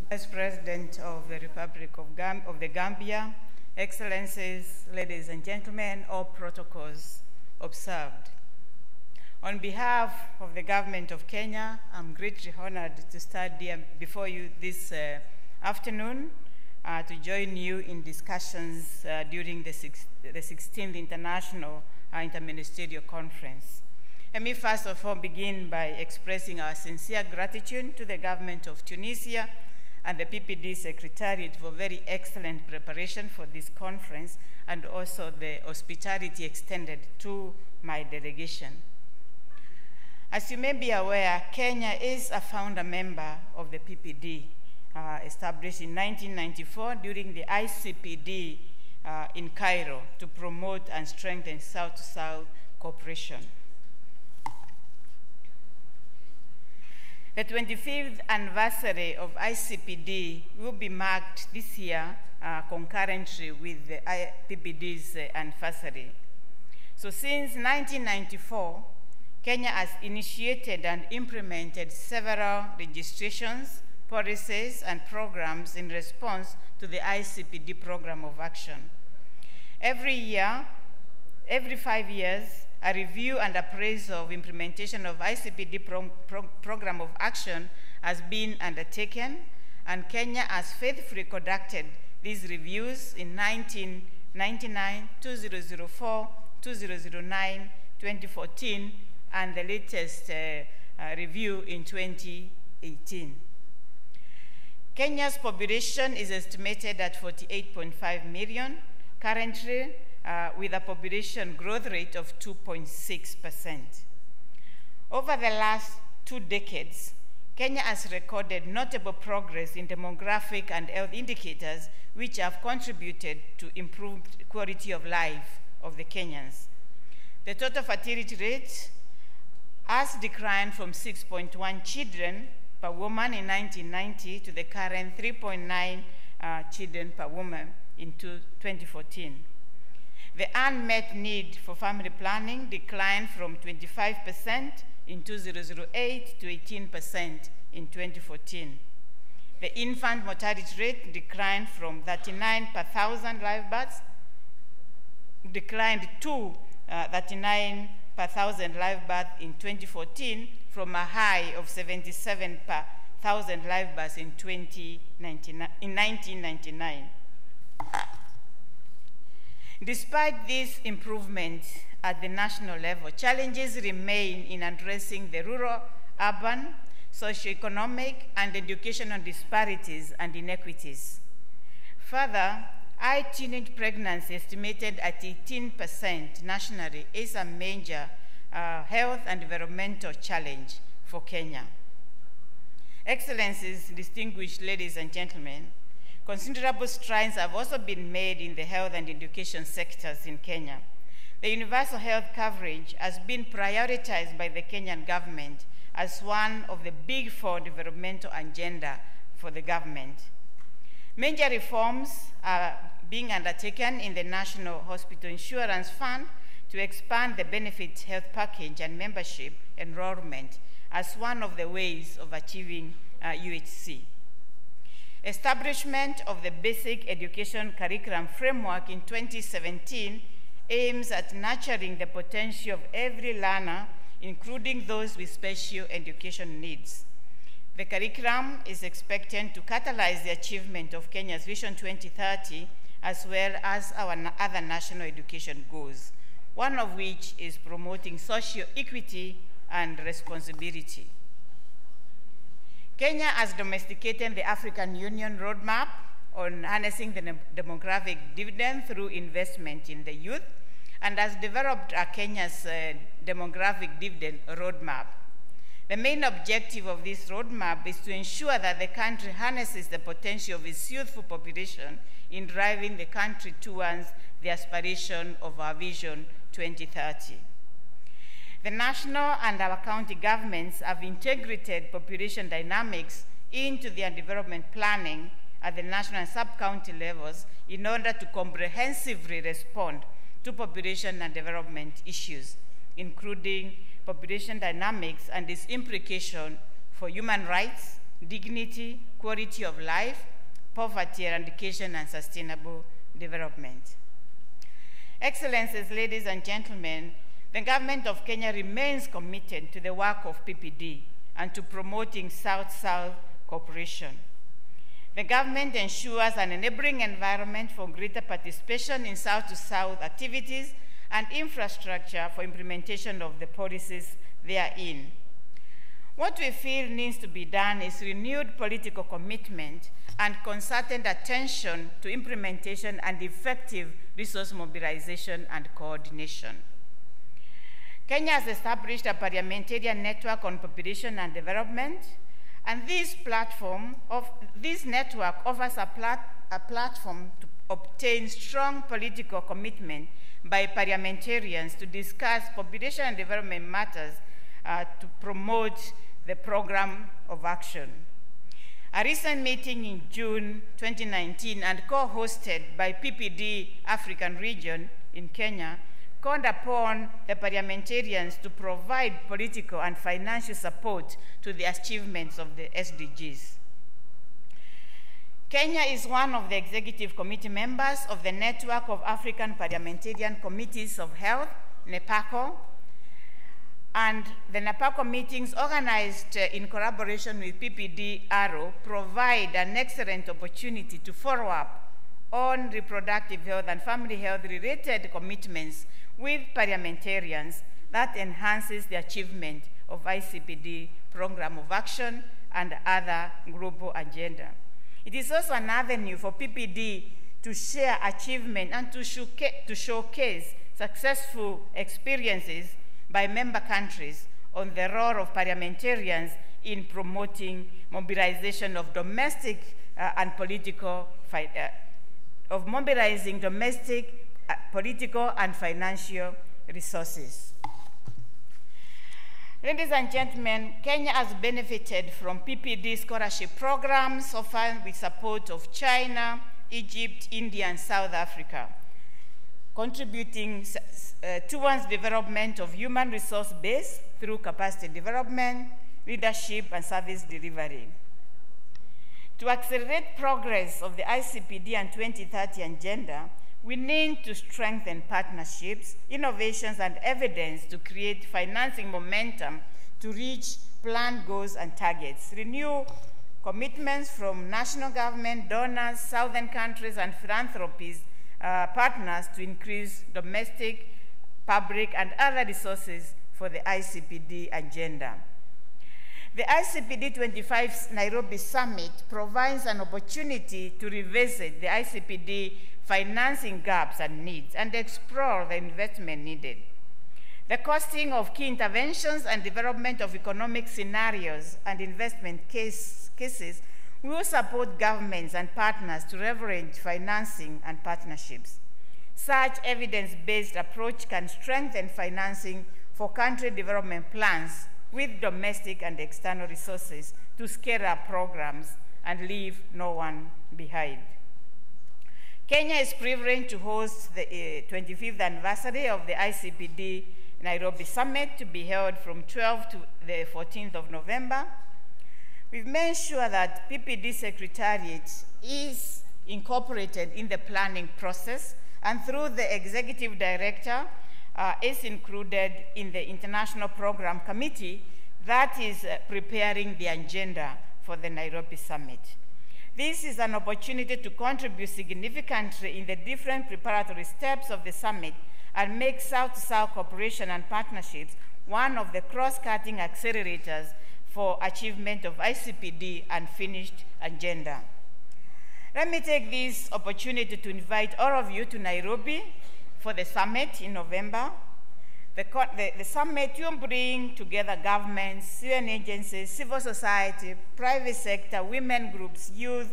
Vice President of the Republic of the Gambia, Excellencies, ladies and gentlemen, all protocols observed. On behalf of the government of Kenya, I'm greatly honored to stand here before you this afternoon to join you in discussions during the 16th International Inter-Ministerial Conference. Let me first of all begin by expressing our sincere gratitude to the government of Tunisia and the PPD Secretariat for very excellent preparation for this conference, and also the hospitality extended to my delegation. As you may be aware, Kenya is a founder member of the PPD, established in 1994 during the ICPD in Cairo to promote and strengthen South-to-South cooperation. The 25th anniversary of ICPD will be marked this year concurrently with the PPD's anniversary. So since 1994, Kenya has initiated and implemented several registrations, policies, and programs in response to the ICPD program of action. Every year, every 5 years, a review and appraisal of implementation of ICPD program of action has been undertaken, and Kenya has faithfully conducted these reviews in 1999, 2004, 2009, 2014, and the latest review in 2018. Kenya's population is estimated at 48.5 million, currently with a population growth rate of 2.6%. Over the last 2 decades, Kenya has recorded notable progress in demographic and health indicators which have contributed to improved quality of life of the Kenyans. The total fertility rate has declined from 6.1 children per woman in 1990 to the current 3.9 children per woman in 2014. The unmet need for family planning declined from 25% in 2008 to 18% in 2014. The infant mortality rate declined from 39 per 1,000 live births, declined to 39 per 1,000 live births in 2014 from a high of 77 per 1,000 live births in 1999. Despite these improvements at the national level, challenges remain in addressing the rural-urban, socioeconomic, and educational disparities and inequities. Further, high teenage pregnancy, estimated at 18% nationally, is a major health and environmental challenge for Kenya. Excellencies, distinguished ladies and gentlemen, considerable strides have also been made in the health and education sectors in Kenya. The universal health coverage has been prioritized by the Kenyan government as one of the big 4 developmental agenda for the government. Major reforms are being undertaken in the National Hospital Insurance Fund to expand the benefit health package and membership enrollment as one of the ways of achieving UHC. Establishment of the basic education curriculum framework in 2017 aims at nurturing the potential of every learner, including those with special education needs. The curriculum is expected to catalyze the achievement of Kenya's Vision 2030, as well as our other national education goals, one of which is promoting social equity and responsibility. Kenya has domesticated the African Union roadmap on harnessing the demographic dividend through investment in the youth, and has developed Kenya's demographic dividend roadmap. The main objective of this roadmap is to ensure that the country harnesses the potential of its youthful population in driving the country towards the aspiration of our Vision 2030. The national and our county governments have integrated population dynamics into their development planning at the national and sub-county levels in order to comprehensively respond to population and development issues, including population dynamics and its implication for human rights, dignity, quality of life, poverty eradication, and sustainable development. Excellencies, ladies and gentlemen, the government of Kenya remains committed to the work of PPD and to promoting South-South cooperation. The government ensures an enabling environment for greater participation in South-to-South activities and infrastructure for implementation of the policies therein. What we feel needs to be done is renewed political commitment and concerted attention to implementation and effective resource mobilization and coordination. Kenya has established a parliamentarian network on population and development, and this network offers a platform to obtain strong political commitment by parliamentarians to discuss population and development matters to promote the program of action. A recent meeting in June 2019 and co-hosted by PPD African Region in Kenya called upon the parliamentarians to provide political and financial support to the achievements of the SDGs. Kenya is one of the executive committee members of the Network of African Parliamentarian Committees of Health, NEPACO, and the NEPACO meetings organized in collaboration with PPD ARO provide an excellent opportunity to follow up on reproductive health and family health related commitments with parliamentarians that enhances the achievement of ICPD program of action and other global agenda. It is also an avenue for PPD to share achievement and to showcase successful experiences by member countries on the role of parliamentarians in promoting mobilization of domestic and political, mobilizing domestic, political and financial resources. Ladies and gentlemen, Kenya has benefited from PPD scholarship programs offered with support of China, Egypt, India, and South Africa, contributing towards development of human resource base through capacity development, leadership, and service delivery. To accelerate progress of the ICPD and 2030 agenda, we need to strengthen partnerships, innovations, and evidence to create financing momentum to reach planned goals and targets, renew commitments from national government, donors, southern countries, and philanthropies partners to increase domestic, public, and other resources for the ICPD agenda. The ICPD 25 Nairobi Summit provides an opportunity to revisit the ICPD financing gaps and needs and explore the investment needed. The costing of key interventions and development of economic scenarios and investment cases will support governments and partners to leverage financing and partnerships. Such evidence-based approach can strengthen financing for country development plans with domestic and external resources to scale up programs and leave no one behind. Kenya is privileged to host the 25th anniversary of the ICPD Nairobi Summit to be held from 12th to the 14th of November. We've made sure that PPD Secretariat is incorporated in the planning process, and through the Executive Director is included in the International Program Committee that is preparing the agenda for the Nairobi Summit. This is an opportunity to contribute significantly in the different preparatory steps of the summit and make South-to-South cooperation and partnerships one of the cross-cutting accelerators for achievement of ICPD and finished agenda. Let me take this opportunity to invite all of you to Nairobi for the summit in November. The summit will bring together governments, UN agencies, civil society, private sector, women groups, youth,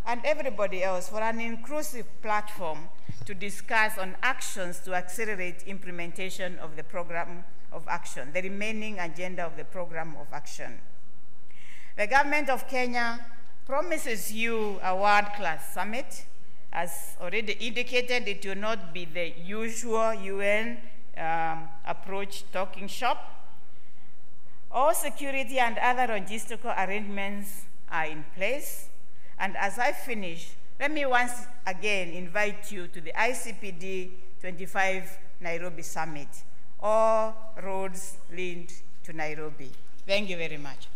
and everybody else for an inclusive platform to discuss on actions to accelerate implementation of the program of action, the remaining agenda of the program of action. The government of Kenya promises you a world-class summit. As already indicated, it will not be the usual UN approach talking shop. All security and other logistical arrangements are in place. And as I finish, let me once again invite you to the ICPD 25 Nairobi Summit. All roads lead to Nairobi. Thank you very much.